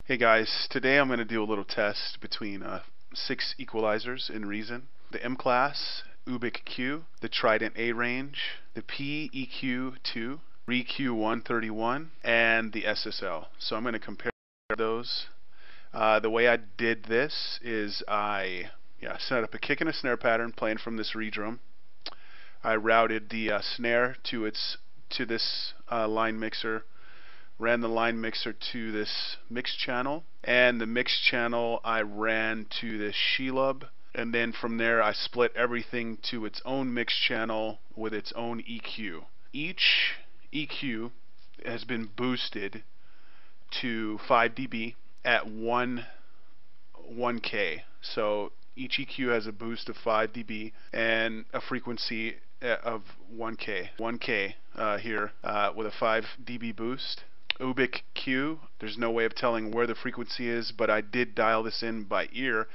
Hey guys, today I'm going to do a little test between 6 equalizers in Reason. The Mclass Uhbik Q, the Trident A Range, the PEQ-2, REQ-131, and the SSL. So I'm going to compare those. The way I did this is I set up a kick and a snare pattern playing from this redrum. I routed the snare to this line mixer, ran the line mixer to this mix channel, and the mix channel I ran to this Shelub, and then from there I split everything to its own mix channel with its own EQ. Each EQ has been boosted to 5 dB at 1K. So each EQ has a boost of 5 dB and a frequency of 1K. 1K here with a 5 dB boost. Uhbik Q, there's no way of telling where the frequency is, but I did dial this in by ear,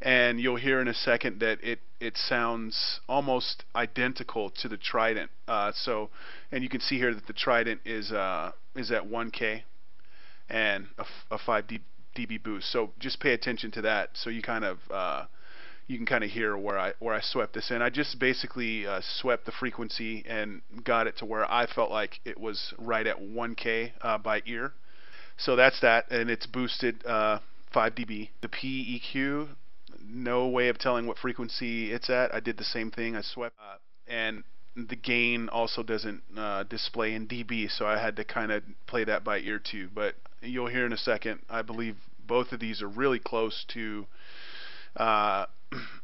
and you'll hear in a second that it sounds almost identical to the Trident. And you can see here that the Trident is at 1K and a 5 dB boost. So just pay attention to that, so you can kind of hear where I swept this in. I just basically swept the frequency and got it to where I felt like it was right at 1K by ear. So that's that, and it's boosted 5 dB. The PEQ, no way of telling what frequency it's at. I did the same thing. I swept, and the gain also doesn't display in dB, so I had to kind of play that by ear too. But you'll hear in a second, I believe both of these are really close to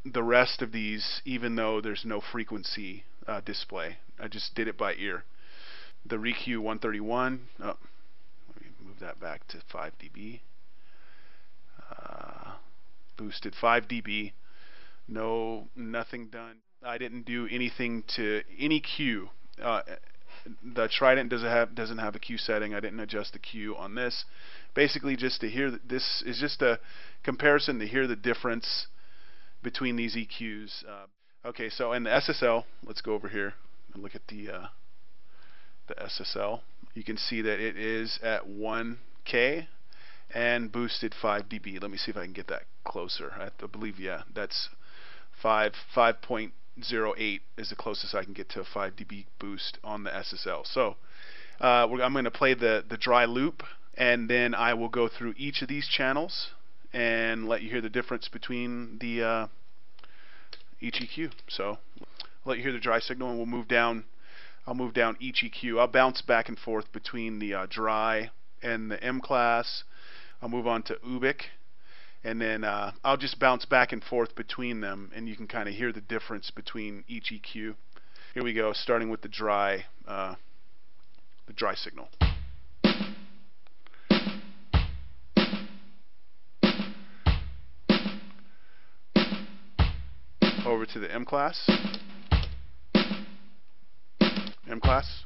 the rest of these, even though there's no frequency display. I just did it by ear. The REQ-131, let me move that back to 5 dB. Boosted 5 dB. Nothing done. I didn't do anything to any Q. The Trident doesn't have a Q setting. I didn't adjust the Q on this. Basically, just to hear this is just a comparison to hear the difference between these EQs. Okay, so in the SSL, let's go over here and look at the SSL. You can see that it is at 1K and boosted 5 dB. Let me see if I can get that closer. I believe, yeah, that's 5.08 is the closest I can get to a 5 dB boost on the SSL. So I'm going to play the dry loop, and then I will go through each of these channels and let you hear the difference between the each EQ. So I'll let you hear the dry signal, and we'll move down. I'll move down each EQ. I'll bounce back and forth between the dry and the Mclass. I'll move on to Uhbik, and then I'll just bounce back and forth between them, and you can kind of hear the difference between each EQ. Here we go, starting with the dry signal. Over to the Mclass. Mclass.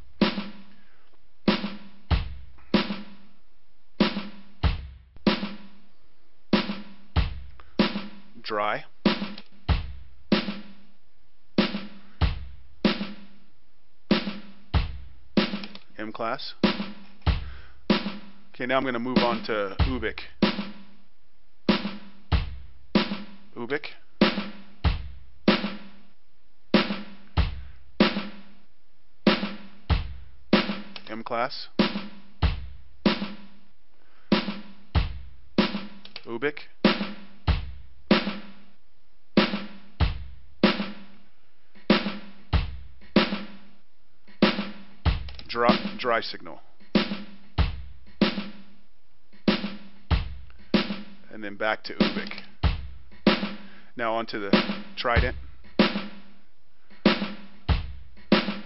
Dry. Mclass. Okay, now I'm going to move on to Uhbik. Uhbik. Mclass. Uhbik. Dry signal. And then back to Uhbik. Now onto the Trident.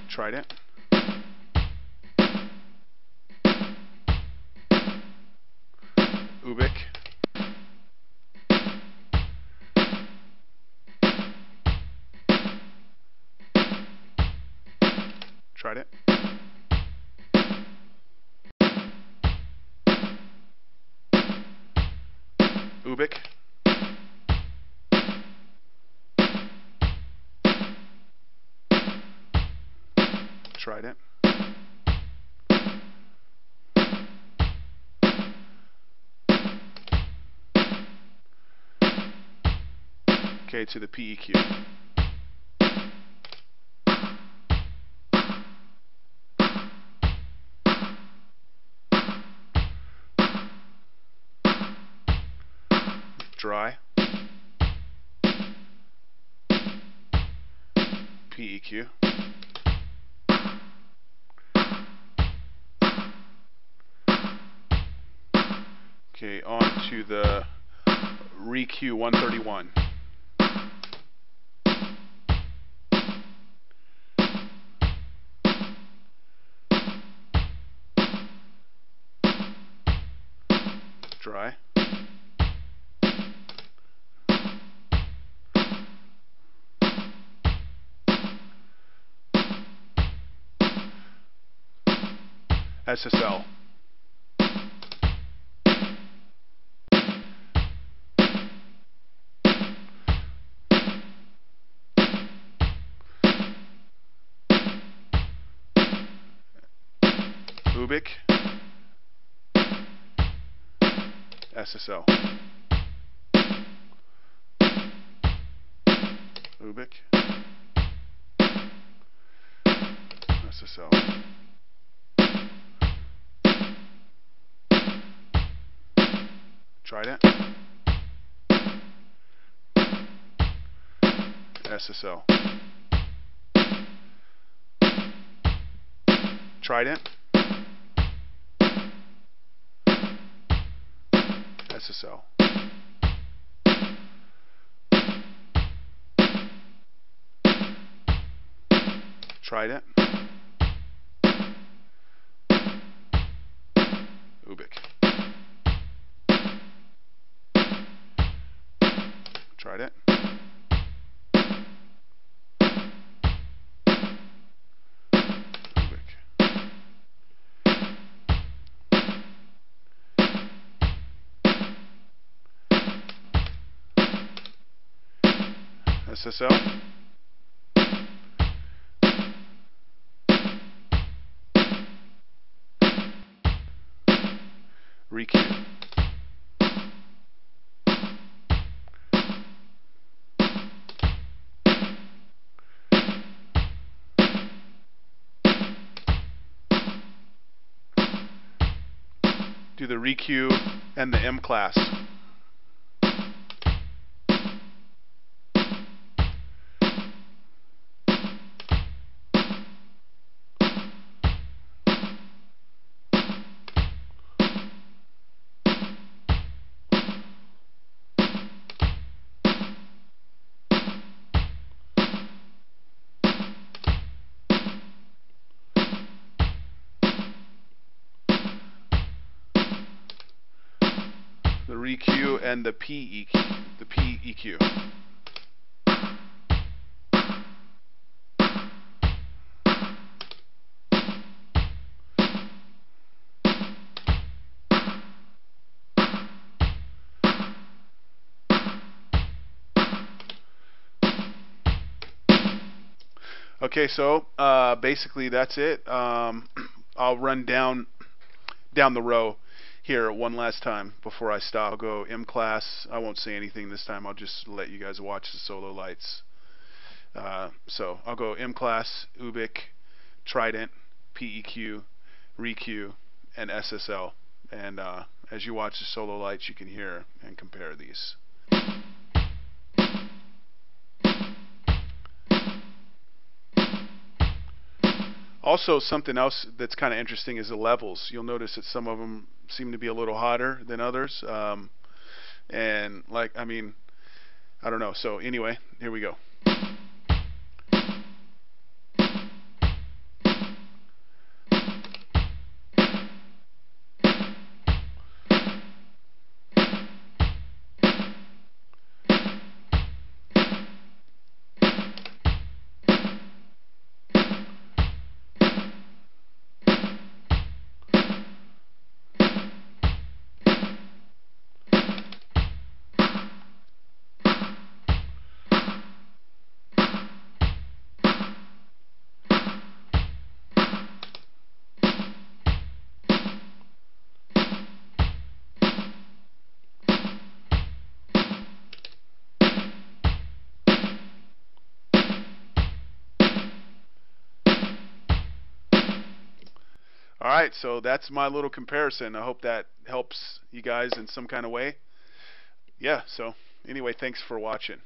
Trident. Uhbik. Trident. Uhbik. Trident. Okay, to the PEQ. Dry. PEQ. Okay, on to the REQ-131. Dry. SSL. Uhbik. SSL. Uhbik. SSL. Trident. SSL. Trident. SSL. Trident. Uhbik. Trident. Uhbik. SSL. REQ. Do the REQ and the Mclass. The REQ and the PEQ. The PEQ. Okay, so basically that's it. I'll run down the row here one last time before I stop. I'll go Mclass. I won't say anything this time. I'll just let you guys watch the solo lights. So I'll go Mclass, Uhbik, Trident, PEQ, REQ, and SSL. And as you watch the solo lights, you can hear and compare these. Also, something else that's kind of interesting is the levels. You'll notice that some of them seem to be a little hotter than others. And like, I mean, I don't know. So anyway, here we go. All right, so that's my little comparison. I hope that helps you guys in some kind of way. Yeah, so anyway, thanks for watching.